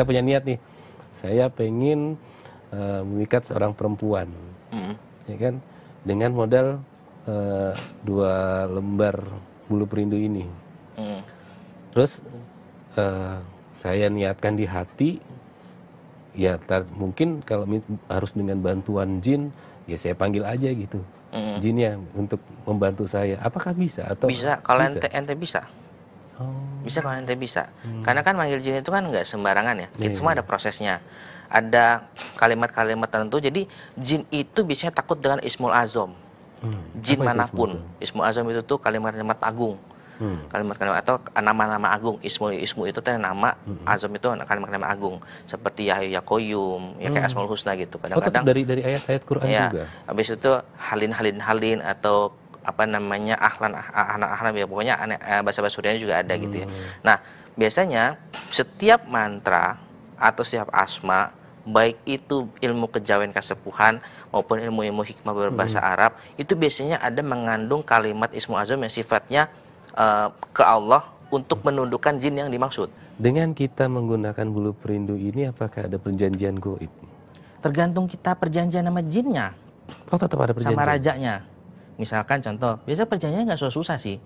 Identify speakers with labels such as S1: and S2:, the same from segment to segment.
S1: kita punya niat nih, saya pengen memikat seorang perempuan, ya kan, dengan modal 2 lembar bulu perindu ini. Terus saya niatkan di hati, ya mungkin kalau harus dengan bantuan jin, ya saya panggil aja gitu, jinnya untuk membantu saya. Apakah bisa? Atau
S2: bisa, kalau ente bisa. Bisa kalau ente bisa. Karena kan manggil jin itu kan nggak sembarangan ya. Kita semua ada prosesnya. Ada kalimat-kalimat tertentu. Jadi jin itu biasanya takut dengan Ismul Azam. Jin manapun. Ismul Azam itu tuh kalimat-kalimat agung. Kalimat-kalimat atau nama-nama agung. Ismu itu tuh nama, Azam itu kalimat-kalimat agung. Seperti Ya Hayyu Ya Qayyum, ya kayak Asmaul Husna gitu. Kadang-kadang
S1: dari ayat-ayat Quran
S2: ya,
S1: juga.
S2: habis itu halin atau apa namanya ahlan ya, pokoknya bahasa-bahasa Suriani juga ada gitu ya. Nah, biasanya setiap mantra atau setiap asma, baik itu ilmu kejawen kasepuhan maupun ilmu-ilmu hikmah berbahasa Arab, itu biasanya ada mengandung kalimat Ismul Azam yang sifatnya ke Allah untuk menundukkan jin yang dimaksud.
S1: Dengan kita menggunakan bulu perindu ini, apakah ada perjanjian goib?
S2: Tergantung kita perjanjian sama jinnya.
S1: Oh, tetap ada perjanjian?
S2: Sama rajanya. Misalkan contoh, biasa perjanjiannya nggak susah sih.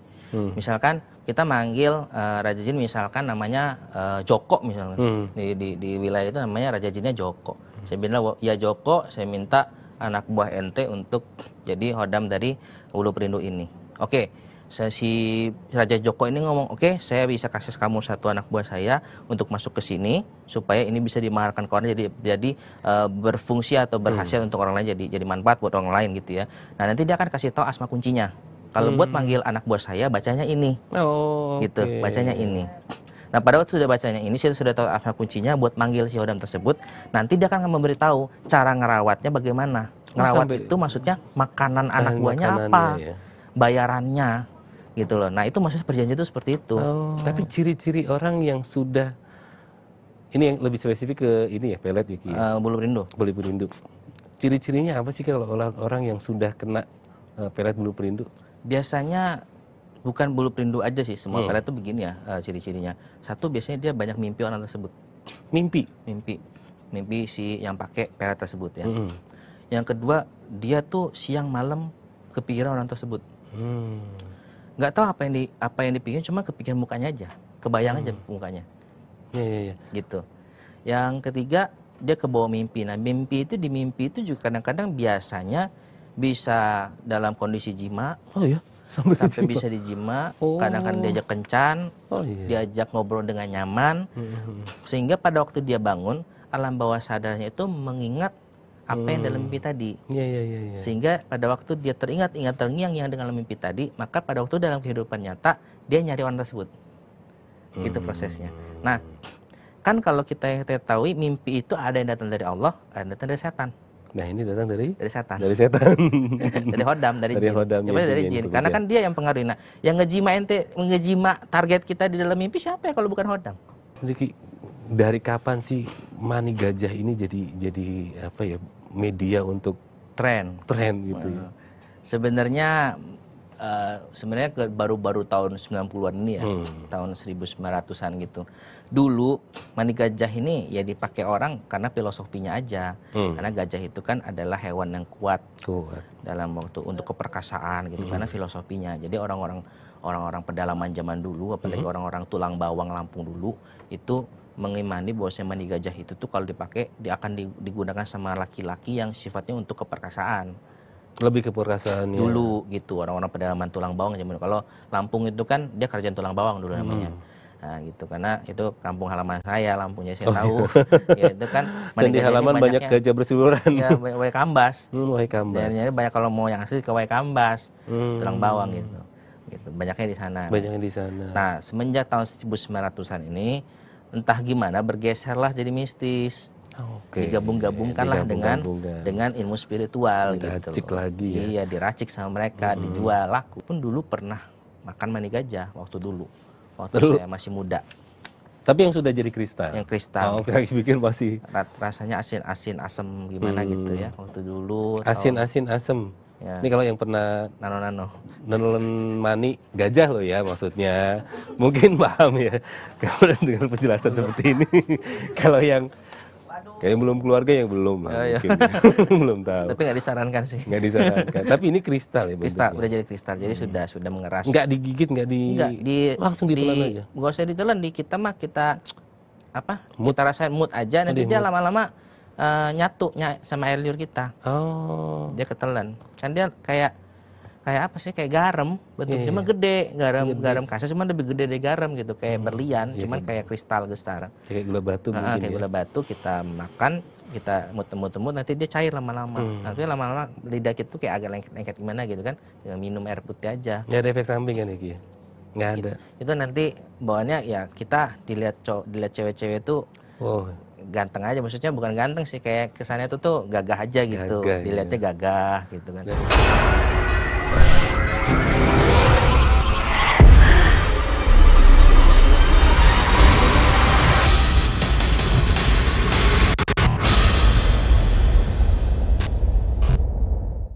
S2: Misalkan kita manggil Raja Jin, misalkan namanya Joko misalnya. Di wilayah itu namanya Raja Jinnya Joko. Saya bilang, ya Joko, saya minta anak buah ente untuk jadi hodam dari bulu perindu ini. Oke, si Raja Joko ini ngomong, oke, saya bisa kasih kamu satu anak buah saya untuk masuk ke sini supaya ini bisa dimaharkan ke orang, jadi berfungsi atau berhasil untuk orang lain, jadi manfaat buat orang lain gitu ya. Nah, nanti dia akan kasih tahu asma kuncinya. Kalau buat manggil anak buah saya bacanya ini. Gitu, bacanya ini. Nah, pada waktu sudah bacanya ini, saya sudah tahu asma kuncinya buat manggil si hodam tersebut, nanti dia akan memberitahu cara ngerawatnya bagaimana. Ngerawat itu maksudnya makanan anak buahnya apa, ya, bayarannya gitu loh. Nah, itu maksudnya perjanjian itu seperti itu.
S1: Tapi ciri-ciri orang yang sudah, ini yang lebih spesifik ke ini ya, pelet ya, Ki?
S2: Bulu perindu.
S1: Bulu perindu. Ciri-cirinya apa sih kalau orang yang sudah kena pelet bulu perindu? Biasanya
S2: bukan bulu perindu aja sih, semua pelet itu begini ya ciri-cirinya. Satu, biasanya dia banyak mimpi orang tersebut. Mimpi si yang pakai pelet tersebut ya. Yang kedua, dia tuh siang malam kepikiran orang tersebut. Nggak tahu apa yang dipikirin, cuma kepikiran mukanya aja, kebayang aja mukanya. Gitu. Yang ketiga, dia kebawa mimpi. Nah, mimpi itu juga kadang-kadang biasanya bisa dalam kondisi jima. Sampai bisa dijima. Kadang-kadang diajak kencan, diajak ngobrol dengan nyaman, sehingga pada waktu dia bangun, alam bawah sadarnya itu mengingat apa yang dalam mimpi tadi. Sehingga pada waktu dia terngiang yang dengan mimpi tadi, maka pada waktu dalam kehidupan nyata dia nyari orang tersebut. Itu prosesnya. Nah, kan kalau kita ketahui mimpi itu ada yang datang dari Allah, ada yang datang dari setan.
S1: Nah, ini datang dari
S2: setan.
S1: Dari setan.
S2: Dari hodam, dari jin. Dari jin. Karena kan dia yang pengaruhi. Nah, yang ngejima target kita di dalam mimpi siapa ya kalau bukan hodam?
S1: Sedikit, dari kapan sih mani gajah ini jadi apa ya, media untuk tren gitu ya?
S2: Sebenarnya baru tahun 90-an ini ya, tahun 1900-an gitu. Dulu mani gajah ini ya dipakai orang karena filosofinya aja. Karena gajah itu kan adalah hewan yang kuat. Dalam waktu untuk keperkasaan gitu, karena filosofinya. Jadi orang-orang pedalaman zaman dulu, apalagi orang-orang tulang bawang Lampung dulu, itu mengimani bahwasanya mani gajah itu tuh kalau dipakai dia akan digunakan sama laki-laki yang sifatnya untuk keperkasaan.
S1: Lebih keperkasaan
S2: dulu gitu, orang-orang pedalaman tulang bawang zaman. Kalau Lampung itu kan dia kerajaan tulang bawang dulu namanya. Nah, gitu, karena itu kampung halaman saya, Lampungnya saya tahu. Ya, itu kan
S1: dan di halaman banyak gajah berseliweran.
S2: Ya, banyak Waikambas.
S1: Waikambas.
S2: Dan banyak kalau mau yang asli ke Waikambas, tulang bawang gitu. Gitu. Banyaknya di sana. Nah, semenjak tahun 1900-an ini entah gimana bergeserlah jadi mistis. Digabung-gabungkanlah dengan ilmu spiritual gitu.
S1: Diracik lagi ya.
S2: Iya, diracik sama mereka, dijual laku. Pun dulu pernah makan mani gajah waktu saya masih muda.
S1: Tapi yang sudah jadi kristal.
S2: Yang kristal.
S1: Bikin masih
S2: rasanya asin asem gimana gitu ya waktu dulu.
S1: Asin asem.
S2: Ya.
S1: Ini kalau yang pernah
S2: Nano-nano.
S1: nelen mani gajah loh ya maksudnya. Mungkin paham ya kalau dengan penjelasan seperti ini. Kalau yang kayak belum keluarga yang belum lah,
S2: Iya.
S1: mungkin belum tahu.
S2: Tapi nggak disarankan sih.
S1: Nggak disarankan. Tapi ini kristal ya
S2: Kristal,
S1: bentuknya.
S2: udah jadi kristal. Jadi sudah mengeras.
S1: Nggak digigit, nggak
S2: Enggak,
S1: langsung ditelan aja.
S2: Nggak usah ditelan, di kita mah kita kita rasain mood aja, nanti dia lama-lama nyatu sama air liur kita.
S1: Oh.
S2: Dia ketelan. Kan dia kayak apa sih, kayak garam bentuknya, cuma gede, garam kasar cuma lebih gede dari garam gitu, kayak berlian, cuman kayak kristal besar.
S1: Kayak gula batu mungkin
S2: Kayak gula batu, kita makan, kita temut-temut, nanti dia cair lama-lama. Nanti lama-lama lidah kita tuh kayak agak lengket gimana gitu kan, tinggal minum air putih aja.
S1: Nggak ada efek samping kan Iki? Nggak ada.
S2: Itu nanti bawaannya ya kita dilihat cewek-cewek itu ganteng aja, maksudnya bukan ganteng sih, kayak kesannya tuh gagah aja gitu,
S1: Gagah,
S2: dilihatnya gagah gitu kan.